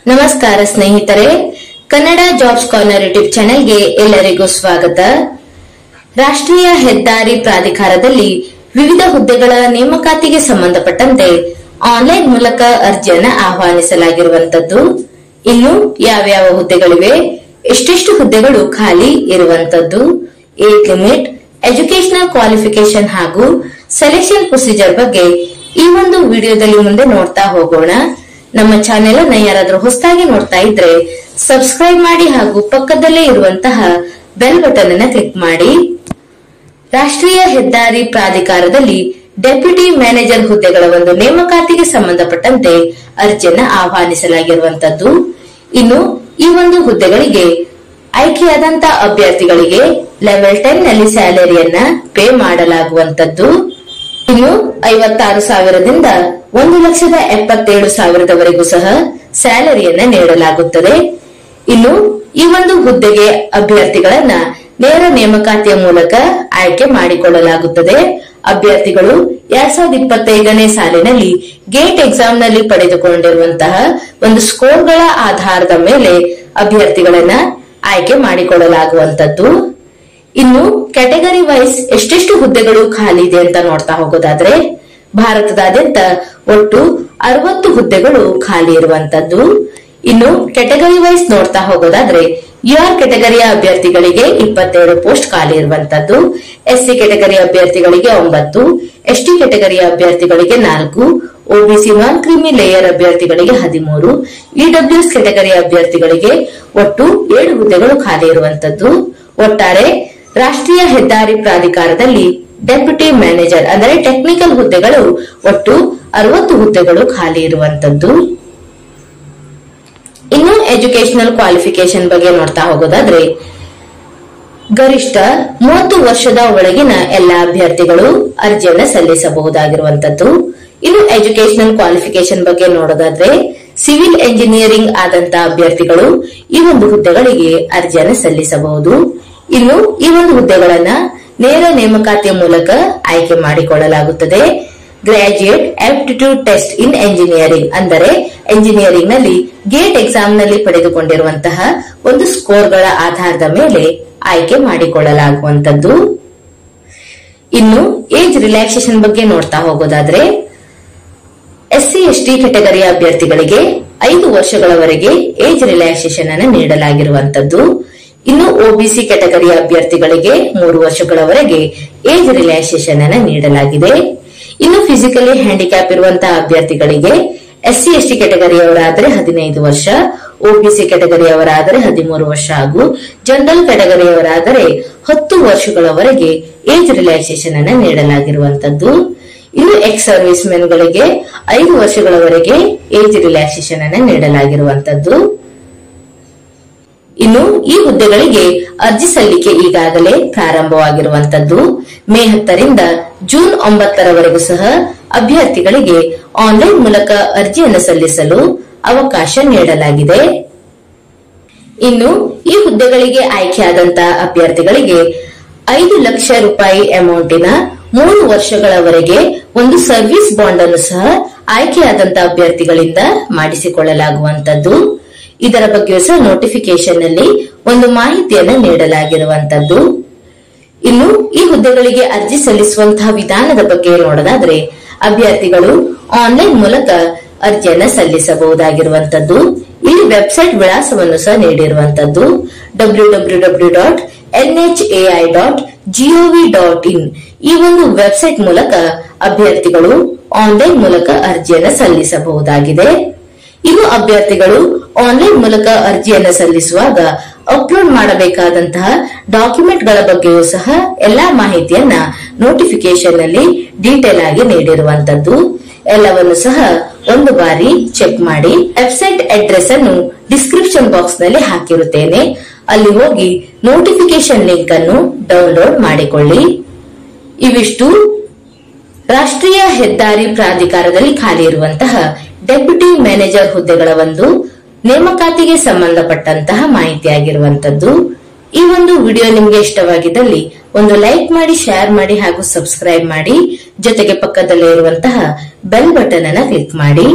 ನಮಸ್ಕಾರ ಸ್ನೇಹಿತರೆ, Kannada jobs corner YouTube ಚಾನೆಲ್ಗೆ ಎಲ್ಲರಿಗೂ ಸ್ವಾಗತ. ರಾಷ್ಟ್ರೀಯ ಹೆದ್ದಾರಿ ಪ್ರಾಧಿಕಾರದಲ್ಲಿ ವಿವಿಧ ಹುದ್ದೆಗಳ ನೇಮಕಾತಿಗೆ ಸಂಬಂಧಪಟ್ಟಂತೆ ಆನ್ಲೈನ್ ಮೂಲಕ ಅರ್ಜಿಯನ್ನು ಆಹ್ವಾನಿಸಲಾಗಿರುವಂತದ್ದು. ಇನ್ನು ಯಾವ್ಯಾವ ಹುದ್ದೆಗಳಿವೆ, ಎಷ್ಟೆಷ್ಟು ಹುದ್ದೆಗಳು ಖಾಲಿ ಇರುವಂತದ್ದು, ಏಜ್ ಲಿಮಿಟ್, ಎಜುಕೇಶನಲ್ ಕ್ವಾಲಿಫಿಕೇಶನ್ ಹಾಗೂ ಸೆಲೆಕ್ಷನ್ ಪ್ರೊಸೀಜರ್ ಬಗ್ಗೆ ಈ ಒಂದು ವಿಡಿಯೋದಲ್ಲಿ ಮುಂದೆ ನೋಡ್ತಾ ಹೋಗೋಣ. ನಮ್ಮ ಚಾನೆಲ್ ಅನ್ನು ಯಾರಾದ್ರೂ ಹೊಸದಾಗಿ ನೋಡ್ತಾ ಇದ್ರೆ ಸಬ್ಸ್ಕ್ರೈಬ್ ಮಾಡಿ ಹಾಗೂ ಪಕ್ಕದಲ್ಲೇ ಇರುವಂತಹ ಬೆಲ್ ಬಟನ್ ಅನ್ನು ಕ್ಲಿಕ್ ಮಾಡಿ. ರಾಷ್ಟ್ರೀಯ ಹೆದ್ದಾರಿ ಪ್ರಾಧಿಕಾರದಲ್ಲಿ ಡೆಪ್ಯೂಟಿ ಮ್ಯಾನೇಜರ್ ಹುದ್ದೆಗಳ ಒಂದು ನೇಮಕಾತಿಗೆ ಸಂಬಂಧಪಟ್ಟಂತೆ ಅರ್ಜಿಯನ್ನು ಆಹ್ವಾನಿಸಲಾಗಿರುವಂತದ್ದು. ಇನ್ನು ಈ ಒಂದು ಹುದ್ದೆಗಳಿಗೆ ಆಯ್ಕೆಯಾದಂತಹ ಅಭ್ಯರ್ಥಿಗಳಿಗೆ ಲೆವೆಲ್ 10 ನಲ್ಲಿ ಸ್ಯಾಲರಿಯನ್ನ ಪೇ ಮಾಡಲಾಗುವಂತದ್ದು. ಇನ್ನು 56,000ದಿಂದ 1,77,000ವರೆಗೂ ಸಹ ಸ್ಯಾಲರಿಯನ್ನ ನೀಡಲಾಗುತ್ತದೆ. ಇನ್ನು ಈ ಒಂದು ಹುದ್ದೆಗೆ ಅಭ್ಯರ್ಥಿಗಳನ್ನ ನೇರ ನೇಮಕಾತಿಯ ಮೂಲಕ ಆಯ್ಕೆ ಮಾಡಿಕೊಳ್ಳಲಾಗುತ್ತದೆ. ಅಭ್ಯರ್ಥಿಗಳು 2025ನೇ ಸಾಲಿನಲ್ಲಿ ಗೇಟ್ ಎಕ್ಸಾಮ್ ನಲ್ಲಿ ಪಡೆದುಕೊಂಡಿರುವಂತಹ ಒಂದು ಸ್ಕೋರ್ಗಳ ಆಧಾರದ ಮೇಲೆ ಅಭ್ಯರ್ಥಿಗಳನ್ನ ಆಯ್ಕೆ ಮಾಡಿಕೊಳ್ಳಲಾಗುವಂತದ್ದು. ಇನ್ನು ಕ್ಯಾಟಗರಿ ವೈಸ್ ಎಷ್ಟೆಷ್ಟು ಹುದ್ದೆಗಳು ಖಾಲಿ ಇದೆ ಅಂತ ನೋಡ್ತಾ ಹೋಗೋದಾದ್ರೆ, ಭಾರತದಾದ್ಯಂತ ಒಟ್ಟು 60 ಹುದ್ದೆಗಳು ಖಾಲಿ ಇರುವಂತದ್ದು. ಇನ್ನು ಕ್ಯಾಟಗರಿ ವೈಸ್ ನೋಡ್ತಾ ಹೋಗೋದಾದ್ರೆ, ಯುಆರ್ ಕ್ಯಾಟಗರಿಯ ಅಭ್ಯರ್ಥಿಗಳಿಗೆ 22 ಪೋಸ್ಟ್ ಖಾಲಿ ಇರುವಂತದ್ದು, ಎಸ್ಸಿ ಕ್ಯಾಟಗರಿ ಅಭ್ಯರ್ಥಿಗಳಿಗೆ 9, ಎಸ್ಟಿ ಕ್ಯಾಟಗರಿಯ ಅಭ್ಯರ್ಥಿಗಳಿಗೆ 4, ಒಬಿಸಿ ನಾನ್ ಕ್ರೀಮಿ ಲೇಯರ್ ಅಭ್ಯರ್ಥಿಗಳಿಗೆ 13, ಇಡಬ್ಲ್ಯೂಎಸ್ ಕ್ಯಾಟಗರಿಯ ಅಭ್ಯರ್ಥಿಗಳಿಗೆ ಒಟ್ಟು 7 ಹುದ್ದೆಗಳು ಖಾಲಿ ಇರುವಂತದ್ದು. ಒಟ್ಟಾರೆ ರಾಷ್ಟ್ರೀಯ ಹೆದ್ದಾರಿ ಪ್ರಾಧಿಕಾರದಲ್ಲಿ ಡೆಪ್ಯೂಟಿ ಮ್ಯಾನೇಜರ್ ಅಂದರೆ ಟೆಕ್ನಿಕಲ್ ಹುದ್ದೆಗಳು ಒಟ್ಟು 60 ಹುದ್ದೆಗಳು ಖಾಲಿ ಇರುವಂತದ್ದು. ಇನ್ನು ಎಜುಕೇಶನಲ್ ಕ್ವಾಲಿಫಿಕೇಶನ್ ಬಗ್ಗೆ ನೋಡ್ತಾ ಹೋಗೋದಾದ್ರೆ, ಗರಿಷ್ಠ 30 ವರ್ಷದ ಒಳಗಿನ ಎಲ್ಲಾ ಅಭ್ಯರ್ಥಿಗಳು ಅರ್ಜಿಯನ್ನು ಸಲ್ಲಿಸಬಹುದಾಗಿರುವಂತದ್ದು. ಇನ್ನು ಎಜುಕೇಶನಲ್ ಕ್ವಾಲಿಫಿಕೇಶನ್ ಬಗ್ಗೆ ನೋಡೋದಾದ್ರೆ, ಸಿವಿಲ್ ಎಂಜಿನಿಯರಿಂಗ್ ಆದಂತಹ ಅಭ್ಯರ್ಥಿಗಳು ಈ ಒಂದು ಹುದ್ದೆಗಳಿಗೆ ಅರ್ಜಿಯನ್ನು ಸಲ್ಲಿಸಬಹುದು. ಇನ್ನು ಈ ಒಂದು ಹುದ್ದೆಗಳನ್ನ ನೇರ ನೇಮಕಾತಿಯ ಮೂಲಕ ಆಯ್ಕೆ ಮಾಡಿಕೊಳ್ಳಲಾಗುತ್ತದೆ. Graduate aptitude test in engineering ಅಂದರೆ ಎಂಜಿನಿಯರಿಂಗ್ ನಲ್ಲಿ ಗೇಟ್ ಎಕ್ಸಾಮ್ ನಲ್ಲಿ ಪಡೆದುಕೊಂಡಿರುವಂತಹ ಒಂದು ಸ್ಕೋರ್ಗಳ ಆಧಾರದ ಮೇಲೆ ಆಯ್ಕೆ ಮಾಡಿಕೊಳ್ಳಲಾಗುವಂತದ್ದು. ಇನ್ನು ಏಜ್ ರಿಲ್ಯಾಕ್ಸೇಷನ್ ಬಗ್ಗೆ ನೋಡ್ತಾ ಹೋಗೋದಾದ್ರೆ, ಎಸ್ಸಿ ಎಸ್ಟಿ ಕ್ಯಾಟಗರಿಯ ಅಭ್ಯರ್ಥಿಗಳಿಗೆ 5 ವರ್ಷಗಳವರೆಗೆ ಏಜ್ ರಿಲ್ಯಾಕ್ಸೇಷನ್ ಅನ್ನು ನೀಡಲಾಗಿರುವಂತದ್ದು. ಇನ್ನು ಒಬಿಸಿ ಕ್ಯಾಟಗರಿಯ ಅಭ್ಯರ್ಥಿಗಳಿಗೆ 3 ವರ್ಷಗಳವರೆಗೆ ಏಜ್ ರಿಲ್ಯಾಕ್ಸೇಷನ್ ಅನ್ನು ನೀಡಲಾಗಿದೆ. ಇನ್ನು ಫಿಸಿಕಲಿ ಹ್ಯಾಂಡಿಕ್ಯಾಪ್ ಇರುವಂತಹ ಅಭ್ಯರ್ಥಿಗಳಿಗೆ ಎಸ್ಸಿ ಎಸ್ಟಿ ಕ್ಯಾಟಗರಿಯವರಾದರೆ 15 ವರ್ಷ, ಒಬಿಸಿ ಕ್ಯಾಟಗರಿಯವರಾದರೆ 13 ವರ್ಷ ಹಾಗೂ ಜನರಲ್ ಕ್ಯಾಟಗರಿಯವರಾದರೆ 10 ವರ್ಷಗಳವರೆಗೆ ಏಜ್ ರಿಲ್ಯಾಕ್ಸೇಷನ್ ಅನ್ನು ನೀಡಲಾಗಿರುವಂತದ್ದು. ಇನ್ನು ಎಕ್ಸ್ ಸರ್ವಿಸ್ ಮೆನ್ ಗಳಿಗೆ 5 ವರ್ಷಗಳವರೆಗೆ ಏಜ್ ರಿಲ್ಯಾಕ್ಸೇಷನ್ ಅನ್ನು ನೀಡಲಾಗಿರುವಂತದ್ದು. ಇನ್ನು ಈ ಹುದ್ದೆಗಳಿಗೆ ಅರ್ಜಿ ಸಲ್ಲಿಕೆ ಈಗಾಗಲೇ ಪ್ರಾರಂಭವಾಗಿರುವಂತದ್ದು. ಮೇ 10ರಿಂದ ಜೂನ್ 9ರವರೆಗೂ ಸಹ ಅಭ್ಯರ್ಥಿಗಳಿಗೆ ಆನ್ಲೈನ್ ಮೂಲಕ ಅರ್ಜಿಯನ್ನು ಸಲ್ಲಿಸಲು ಅವಕಾಶ ನೀಡಲಾಗಿದೆ. ಇನ್ನು ಈ ಹುದ್ದೆಗಳಿಗೆ ಆಯ್ಕೆಯಾದಂತಹ ಅಭ್ಯರ್ಥಿಗಳಿಗೆ 5 ಲಕ್ಷ ರೂಪಾಯಿ ಅಮೌಂಟಿನ 3 ವರ್ಷಗಳವರೆಗೆ ಒಂದು ಸರ್ವಿಸ್ ಬಾಂಡ್ ಅನ್ನು ಸಹ ಆಯ್ಕೆಯಾದಂತಹ ಅಭ್ಯರ್ಥಿಗಳಿಂದ ಮಾಡಿಸಿಕೊಳ್ಳಲಾಗುವಂತದ್ದು. ಇದರ ಬಗ್ಗೆ ಸಹ ನೋಟಿಫಿಕೇಶನ್ ನಲ್ಲಿ ಒಂದು ಮಾಹಿತಿಯನ್ನು ನೀಡಲಾಗಿರುವಂತದ್ದು. ಇನ್ನು ಈ ಹುದ್ದೆಗಳಿಗೆ ಅರ್ಜಿ ಸಲ್ಲಿಸುವಂತಹ ವಿಧಾನದ ಬಗ್ಗೆ ನೋಡೋದಾದ್ರೆ, ಅಭ್ಯರ್ಥಿಗಳು ಆನ್ಲೈನ್ ಮೂಲಕ ಅರ್ಜಿಯನ್ನು ಸಲ್ಲಿಸಬಹುದಾಗಿರುವಂತದ್ದು. ಇಲ್ಲಿ ವೆಬ್ಸೈಟ್ ವಿಳಾಸವನ್ನು ಸಹ ನೀಡಿರುವಂತದ್ದು www.nhai.gov.in. ಈ ಒಂದು ವೆಬ್ಸೈಟ್ ಮೂಲಕ ಅಭ್ಯರ್ಥಿಗಳು ಆನ್ಲೈನ್ ಮೂಲಕ ಅರ್ಜಿಯನ್ನು ಸಲ್ಲಿಸಬಹುದಾಗಿದೆ. ಇನ್ನು ಅಭ್ಯರ್ಥಿಗಳು ಆನ್ಲೈನ್ ಮೂಲಕ ಅರ್ಜಿಯನ್ನು ಸಲ್ಲಿಸುವಾಗ ಅಪ್ಲೋಡ್ ಮಾಡಬೇಕಾದಂತಹ ಡಾಕ್ಯುಮೆಂಟ್ ಗಳ ಬಗ್ಗೆಯೂ ಸಹ ಎಲ್ಲಾ ಮಾಹಿತಿಯನ್ನ ನೋಟಿಫಿಕೇಶನ್ ನಲ್ಲಿ ಡೀಟೇಲ್ ಆಗಿ ನೀಡಿರುವಂತದ್ದು. ಎಲ್ಲವನ್ನು ಸಹ ಒಂದು ಬಾರಿ ಚೆಕ್ ಮಾಡಿ. ವೆಬ್ಸೈಟ್ ಅಡ್ರೆಸ್ ಅನ್ನು ಡಿಸ್ಕ್ರಿಪ್ಷನ್ ಬಾಕ್ಸ್ ನಲ್ಲಿ ಹಾಕಿರುತ್ತೇನೆ, ಅಲ್ಲಿ ಹೋಗಿ ನೋಟಿಫಿಕೇಶನ್ ಲಿಂಕ್ ಅನ್ನು ಡೌನ್ಲೋಡ್ ಮಾಡಿಕೊಳ್ಳಿ. ಇವಿಷ್ಟು ರಾಷ್ಟ್ರೀಯ ಹೆದ್ದಾರಿ ಪ್ರಾಧಿಕಾರದಲ್ಲಿ ಖಾಲಿ ಇರುವಂತಹ ಡೆಪ್ಯೂಟಿ ಮ್ಯಾನೇಜರ್ ಹುದ್ದೆಗಳ ಒಂದು ನೇಮಕಾತಿಗೆ ಸಂಬಂಧಪಟ್ಟಂತಹ ಮಾಹಿತಿಯಾಗಿರುವಂತದ್ದು. ಈ ಒಂದು ವಿಡಿಯೋ ನಿಮಗೆ ಇಷ್ಟವಾಗಿದ್ದಲ್ಲಿ ಒಂದು ಲೈಕ್ ಮಾಡಿ, ಶೇರ್ ಮಾಡಿ ಹಾಗೂ ಸಬ್ಸ್ಕ್ರೈಬ್ ಮಾಡಿ. ಜೊತೆಗೆ ಪಕ್ಕದಲ್ಲೇ ಇರುವಂತಹ ಬೆಲ್ ಬಟನ್ ಅನ್ನು ಕ್ಲಿಕ್ ಮಾಡಿ.